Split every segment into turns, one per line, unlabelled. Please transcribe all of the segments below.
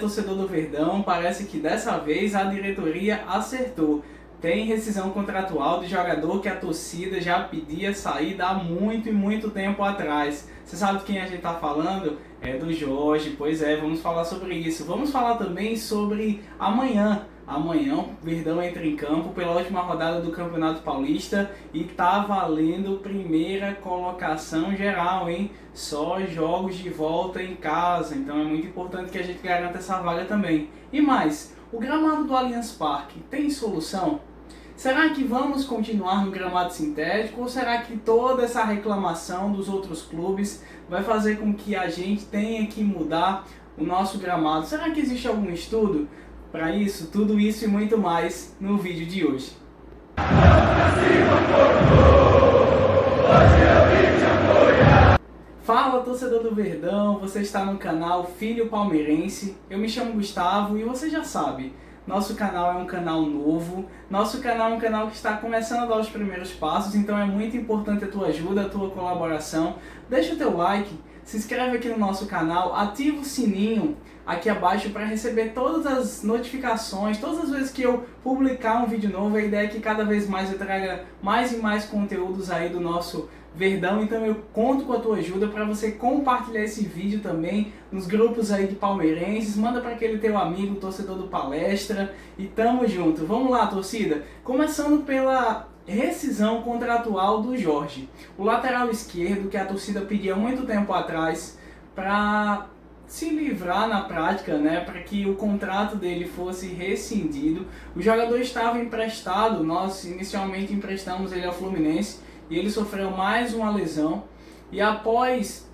Torcedor do Verdão, parece que dessa vez a diretoria acertou. Tem rescisão contratual de jogador que a torcida já pedia saída há muito e muito tempo atrás. Você sabe de quem a gente está falando? É do Jorge. Pois é, vamos falar sobre isso. Vamos falar também sobre amanhã. Amanhã o Verdão entra em campo pela última rodada do Campeonato Paulista e tá valendo primeira colocação geral, hein? Só jogos de volta em casa, então é muito importante que a gente garanta essa vaga também. E mais, o gramado do Allianz Parque tem solução? Será que vamos continuar no gramado sintético ou será que toda essa reclamação dos outros clubes vai fazer com que a gente tenha que mudar o nosso gramado? Será que existe algum estudo para isso? Tudo isso e muito mais no vídeo de hoje. Fala, torcedor do Verdão, você está no canal Filho Palmeirense. Eu me chamo Gustavo e você já sabe, nosso canal é um canal novo, nosso canal é um canal que está começando a dar os primeiros passos, então é muito importante a tua ajuda, a tua colaboração. Deixa o teu like, se inscreve aqui no nosso canal, ativa o sininho aqui abaixo para receber todas as notificações, todas as vezes que eu publicar um vídeo novo. A ideia é que cada vez mais eu traga mais e mais conteúdos aí do nosso Verdão, então eu conto com a tua ajuda para você compartilhar esse vídeo também nos grupos aí de palmeirenses, manda para aquele teu amigo, torcedor do Palestra, e tamo junto. Vamos lá, torcida, começando pela rescisão contratual do Jorge, o lateral esquerdo que a torcida pedia muito tempo atrás para se livrar na prática, né, para que o contrato dele fosse rescindido. O jogador estava emprestado, nós inicialmente emprestamos ele ao Fluminense e ele sofreu mais uma lesão, e após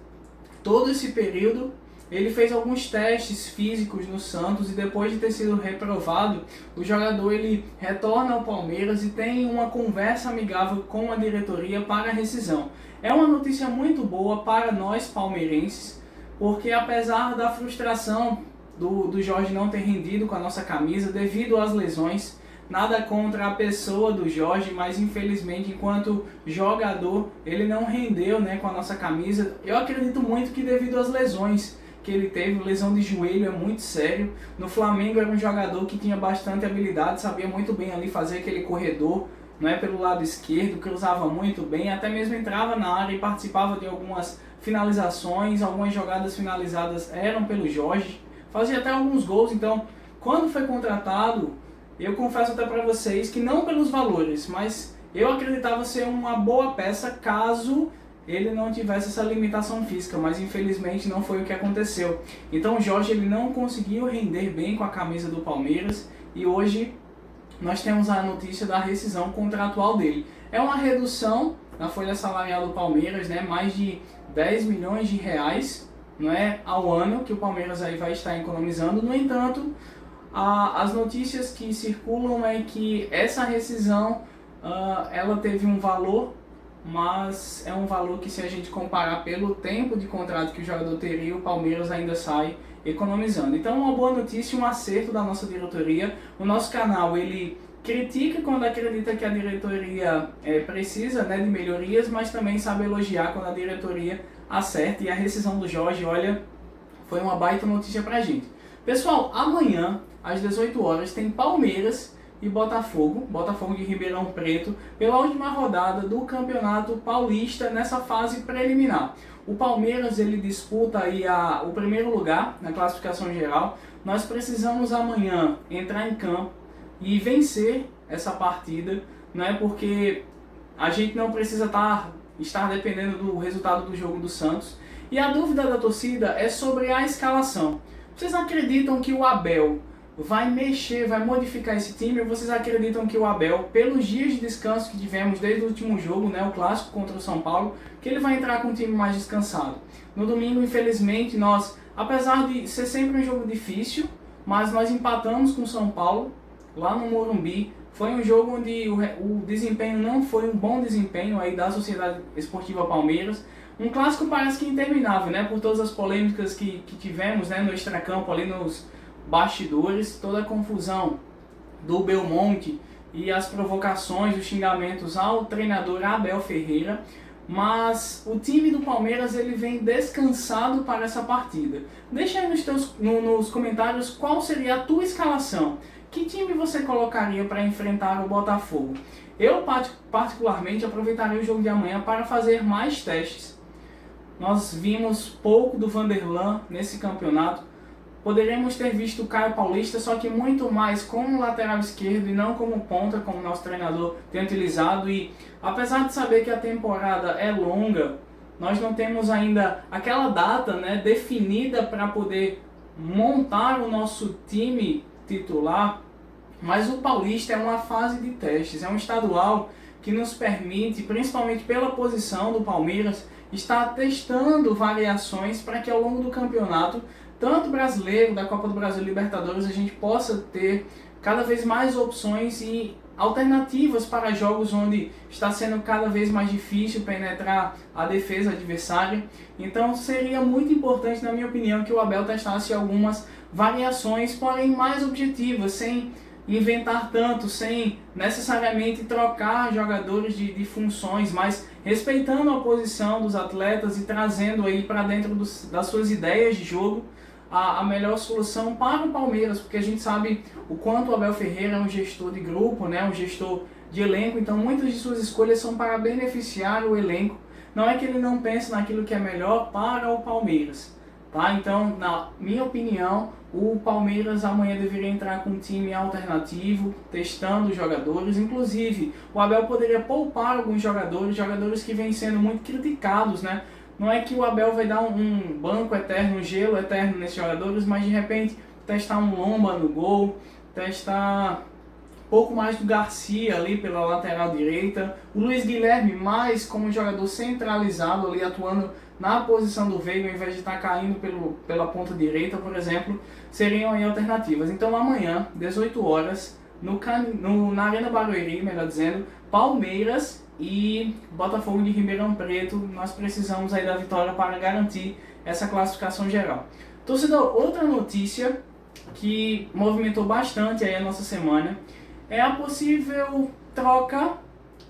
todo esse período ele fez alguns testes físicos no Santos e depois de ter sido reprovado, o jogador ele retorna ao Palmeiras e tem uma conversa amigável com a diretoria para a rescisão. É uma notícia muito boa para nós palmeirenses, porque apesar da frustração do Jorge não ter rendido com a nossa camisa devido às lesões, nada contra a pessoa do Jorge, mas infelizmente enquanto jogador ele não rendeu, né, com a nossa camisa. Eu acredito muito que devido às lesões que ele teve, lesão de joelho é muito sério. No Flamengo era um jogador que tinha bastante habilidade, sabia muito bem ali fazer aquele corredor, não é, pelo lado esquerdo, cruzava muito bem, até mesmo entrava na área e participava de algumas finalizações, algumas jogadas finalizadas eram pelo Jorge, fazia até alguns gols. Então, quando foi contratado, eu confesso até para vocês que não pelos valores, mas eu acreditava ser uma boa peça caso ele não tivesse essa limitação física, mas infelizmente não foi o que aconteceu. Então o Jorge ele não conseguiu render bem com a camisa do Palmeiras e hoje nós temos a notícia da rescisão contratual dele. É uma redução na folha salarial do Palmeiras, né, mais de 10 milhões de reais, não é, ao ano que o Palmeiras aí vai estar economizando. No entanto, as notícias que circulam é que essa rescisão ela teve um valor, mas é um valor que, se a gente comparar pelo tempo de contrato que o jogador teria, o Palmeiras ainda sai economizando. Então, uma boa notícia, um acerto da nossa diretoria. O nosso canal ele critica quando acredita que a diretoria precisa, né, de melhorias, mas também sabe elogiar quando a diretoria acerta. E a rescisão do Jorge, olha, foi uma baita notícia pra gente. Pessoal, amanhã às 18 horas tem Palmeiras e Botafogo de Ribeirão Preto, pela última rodada do Campeonato Paulista nessa fase preliminar. O Palmeiras ele disputa aí o primeiro lugar na classificação geral. Nós precisamos amanhã entrar em campo e vencer essa partida, né? Porque a gente não precisa estar dependendo do resultado do jogo do Santos. E a dúvida da torcida é sobre a escalação. Vocês acreditam que o Abel vai mexer, vai modificar esse time? Ou vocês acreditam que o Abel, pelos dias de descanso que tivemos desde o último jogo, né, o clássico contra o São Paulo, que ele vai entrar com um time mais descansado? No domingo, infelizmente, nós, apesar de ser sempre um jogo difícil, mas nós empatamos com o São Paulo, lá no Morumbi. Foi um jogo onde o desempenho não foi um bom desempenho aí da Sociedade Esportiva Palmeiras. Um clássico parece que interminável, né, por todas as polêmicas que tivemos, né, no extracampo, ali nos bastidores, toda a confusão do Belmonte e as provocações, os xingamentos ao treinador Abel Ferreira. mas o time do Palmeiras ele vem descansado para essa partida. Deixa aí nos comentários qual seria a tua escalação. Que time você colocaria para enfrentar o Botafogo? Eu particularmente aproveitaria o jogo de amanhã para fazer mais testes. Nós vimos pouco do Vanderlan nesse campeonato. Poderíamos ter visto o Caio Paulista, só que muito mais como lateral esquerdo e não como ponta, como nosso treinador tem utilizado. E apesar de saber que a temporada é longa, nós não temos ainda aquela data, né, definida para poder montar o nosso time titular. Mas o Paulista é uma fase de testes, é um estadual que nos permite, principalmente pela posição do Palmeiras, estar testando variações para que ao longo do campeonato, tanto brasileiro, da Copa do Brasil e Libertadores, a gente possa ter cada vez mais opções e alternativas para jogos onde está sendo cada vez mais difícil penetrar a defesa adversária. Então seria muito importante, na minha opinião, que o Abel testasse algumas variações, porém mais objetivas, sem inventar tanto, sem necessariamente trocar jogadores de funções, mas respeitando a posição dos atletas e trazendo aí para dentro das suas ideias de jogo a melhor solução para o Palmeiras, porque a gente sabe o quanto o Abel Ferreira é um gestor de grupo, né, um gestor de elenco, então muitas de suas escolhas são para beneficiar o elenco. Não é que ele não pense naquilo que é melhor para o Palmeiras, tá? Então, na minha opinião, o Palmeiras amanhã deveria entrar com um time alternativo, testando os jogadores. Inclusive, o Abel poderia poupar alguns jogadores que vêm sendo muito criticados, né? Não é que o Abel vai dar um banco eterno, um gelo eterno nesses jogadores, mas de repente testar um Lomba no gol, testar um pouco mais do Garcia ali pela lateral direita, o Luiz Guilherme mais como jogador centralizado ali, atuando na posição do Veiga, ao invés de estar caindo pela ponta direita, por exemplo, seriam aí alternativas. Então amanhã, 18 horas, na Arena Barueri, melhor dizendo, Palmeiras e Botafogo de Ribeirão Preto, nós precisamos aí da vitória para garantir essa classificação geral. Torcedor, outra notícia que movimentou bastante aí a nossa semana é a possível troca,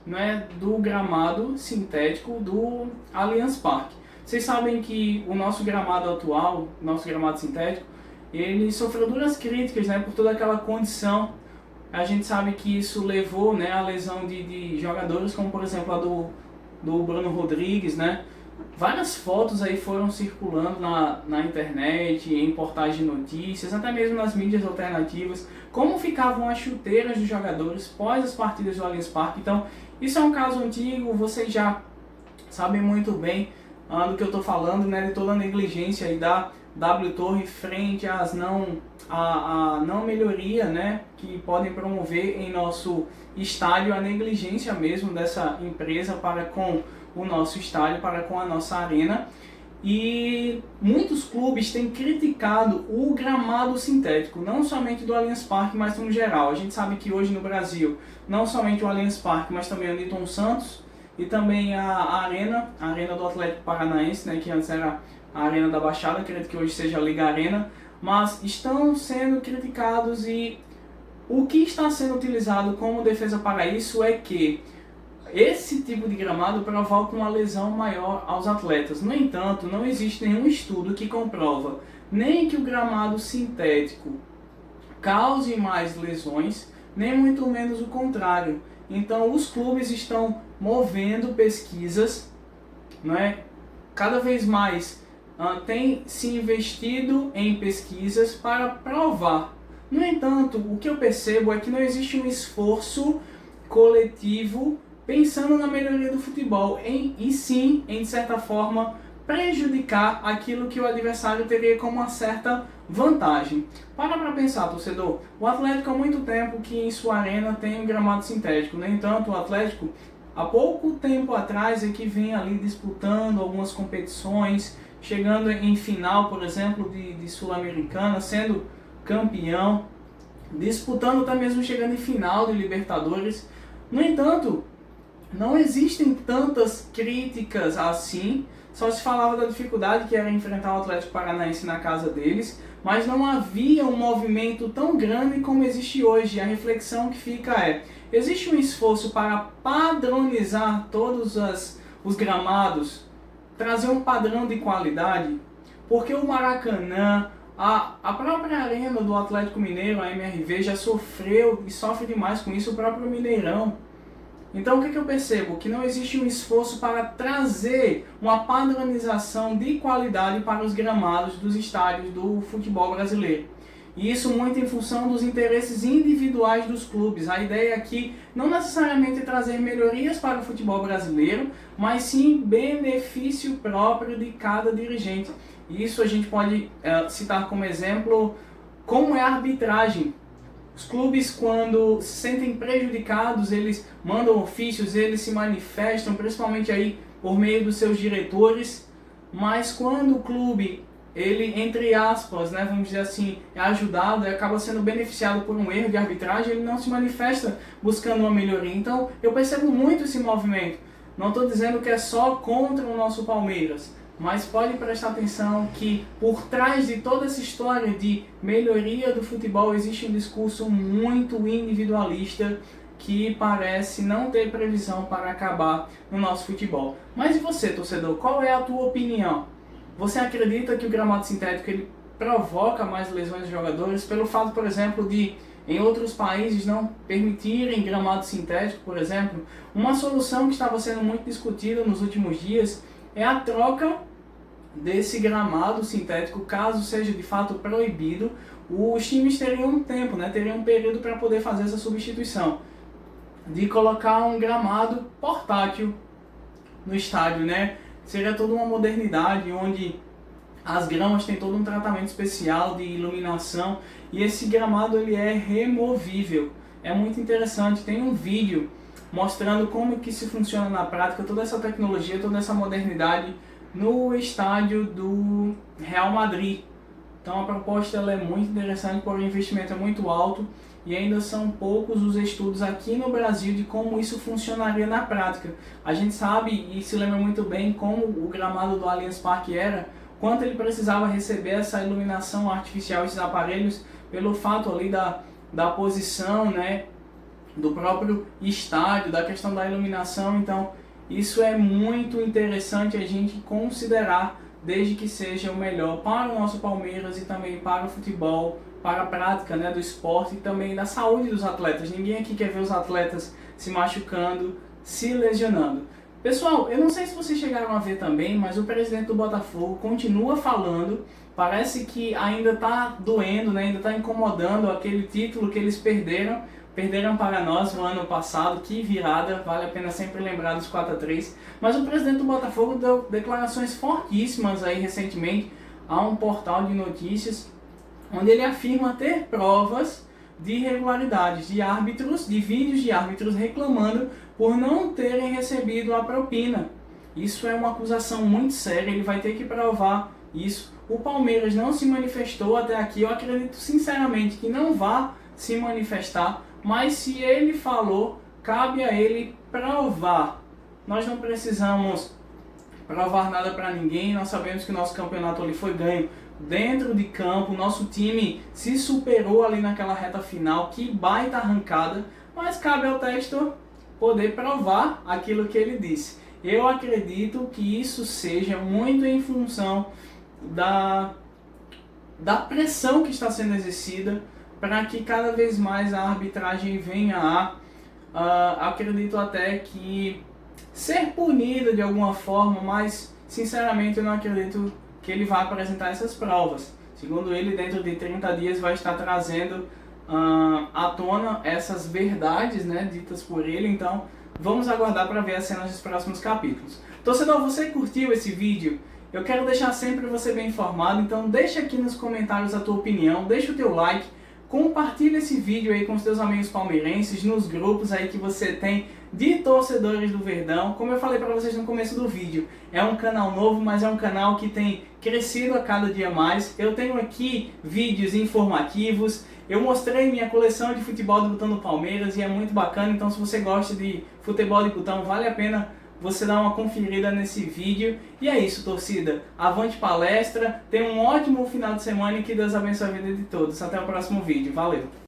né, do gramado sintético do Allianz Parque. Vocês sabem que o nosso gramado atual, nosso gramado sintético, ele sofreu duras críticas, né, por toda aquela condição. A gente sabe que isso levou, né, à lesão de jogadores, como por exemplo a do Bruno Rodrigues, né? Várias fotos aí foram circulando na internet, em portais de notícias, até mesmo nas mídias alternativas, como ficavam as chuteiras dos jogadores pós as partidas do Allianz Parque. Então, isso é um caso antigo, vocês já sabem muito bem do que eu estou falando, né, de toda a negligência aí da W Torre frente às a não melhoria, né, que podem promover em nosso estádio, a negligência mesmo dessa empresa para com o nosso estádio, para com a nossa arena. E muitos clubes têm criticado o gramado sintético, não somente do Allianz Parque, mas no geral. A gente sabe que hoje no Brasil, não somente o Allianz Parque, mas também o Newton Santos e também a Arena do Atlético Paranaense, né, que antes era a Arena da Baixada, acredito que hoje seja a Liga Arena, mas estão sendo criticados, e o que está sendo utilizado como defesa para isso é que esse tipo de gramado provoca uma lesão maior aos atletas. No entanto, não existe nenhum estudo que comprova nem que o gramado sintético cause mais lesões, nem muito menos o contrário. Então, os clubes estão movendo pesquisas, né? Cada vez mais tem se investido em pesquisas para provar. No entanto, o que eu percebo é que não existe um esforço coletivo pensando na melhoria do futebol, e sim, em certa forma, prejudicar aquilo que o adversário teria como uma certa vantagem. Para pensar, torcedor, o Atlético há muito tempo que em sua arena tem um gramado sintético. No entanto, o Atlético, há pouco tempo atrás, é que vem ali disputando algumas competições, chegando em final, por exemplo, de Sul-Americana, sendo campeão, disputando até mesmo chegando em final de Libertadores. No entanto, não existem tantas críticas assim, só se falava da dificuldade que era enfrentar o Atlético Paranaense na casa deles, mas não havia um movimento tão grande como existe hoje. A reflexão que fica é: existe um esforço para padronizar todos os gramados, trazer um padrão de qualidade, porque o Maracanã, a própria arena do Atlético Mineiro, a MRV, já sofreu e sofre demais com isso, o próprio Mineirão. Então o que eu percebo? Que não existe um esforço para trazer uma padronização de qualidade para os gramados dos estádios do futebol brasileiro. E isso muito em função dos interesses individuais dos clubes. A ideia aqui não necessariamente é trazer melhorias para o futebol brasileiro, mas sim benefício próprio de cada dirigente. Isso a gente pode citar como exemplo como é a arbitragem. Os clubes, quando se sentem prejudicados, eles mandam ofícios, eles se manifestam, principalmente aí por meio dos seus diretores, mas quando o clube, ele, entre aspas, né, vamos dizer assim, é ajudado, acaba sendo beneficiado por um erro de arbitragem, ele não se manifesta buscando uma melhoria. Então, eu percebo muito esse movimento. Não estou dizendo que é só contra o nosso Palmeiras, mas pode prestar atenção que por trás de toda essa história de melhoria do futebol existe um discurso muito individualista que parece não ter previsão para acabar no nosso futebol. Mas e você, torcedor, qual é a tua opinião? Você acredita que o gramado sintético ele provoca mais lesões dos jogadores pelo fato, por exemplo, de em outros países não permitirem gramado sintético, por exemplo? Uma solução que estava sendo muito discutida nos últimos dias é a troca desse gramado sintético, caso seja de fato proibido. Os times teriam um tempo, né, teriam um período para poder fazer essa substituição, de colocar um gramado portátil no estádio, né? Seria toda uma modernidade, onde as gramas têm todo um tratamento especial de iluminação e esse gramado ele é removível. É muito interessante, tem um vídeo mostrando como que se funciona na prática toda essa tecnologia, toda essa modernidade no estádio do Real Madrid. Então a proposta ela é muito interessante, porém o investimento é muito alto e ainda são poucos os estudos aqui no Brasil de como isso funcionaria na prática. A gente sabe e se lembra muito bem como o gramado do Allianz Parque era, quanto ele precisava receber essa iluminação artificial, esses aparelhos, pelo fato ali da posição, né, do próprio estádio, da questão da iluminação. Então isso é muito interessante a gente considerar, desde que seja o melhor para o nosso Palmeiras e também para o futebol, para a prática, né, do esporte e também da saúde dos atletas. Ninguém aqui quer ver os atletas se machucando, se lesionando. Pessoal, eu não sei se vocês chegaram a ver também, mas o presidente do Botafogo continua falando, parece que ainda está doendo, né, ainda está incomodando aquele título que eles perderam para nós no ano passado. Que virada, vale a pena sempre lembrar dos 4-3. Mas o presidente do Botafogo deu declarações fortíssimas aí recentemente a um portal de notícias, onde ele afirma ter provas de irregularidades de árbitros, de vídeos de árbitros reclamando por não terem recebido a propina. Isso é uma acusação muito séria, ele vai ter que provar isso. O Palmeiras não se manifestou até aqui, eu acredito sinceramente que não vá se manifestar, mas se ele falou, cabe a ele provar. Nós não precisamos provar nada para ninguém, nós sabemos que o nosso campeonato ali foi ganho dentro de campo, nosso time se superou ali naquela reta final, que baita arrancada, mas cabe ao Textor poder provar aquilo que ele disse. Eu acredito que isso seja muito em função da pressão que está sendo exercida para que cada vez mais a arbitragem venha acredito até que ser punida de alguma forma, mas sinceramente eu não acredito que ele vai apresentar essas provas. Segundo ele, dentro de 30 dias vai estar trazendo à tona essas verdades, né, ditas por ele. Então vamos aguardar para ver as cenas dos próximos capítulos. Torcedor, você curtiu esse vídeo? Eu quero deixar sempre você bem informado, então deixa aqui nos comentários a tua opinião, deixa o teu like, compartilha esse vídeo aí com os teus amigos palmeirenses, nos grupos aí que você tem de torcedores do Verdão. Como eu falei para vocês no começo do vídeo, é um canal novo, mas é um canal que tem crescido a cada dia mais. Eu tenho aqui vídeos informativos, eu mostrei minha coleção de futebol de botão do Palmeiras e é muito bacana, então se você gosta de futebol de botão, vale a pena você dar uma conferida nesse vídeo. E é isso, torcida. Avante palestra, tenha um ótimo final de semana e que Deus abençoe a vida de todos. Até o próximo vídeo. Valeu!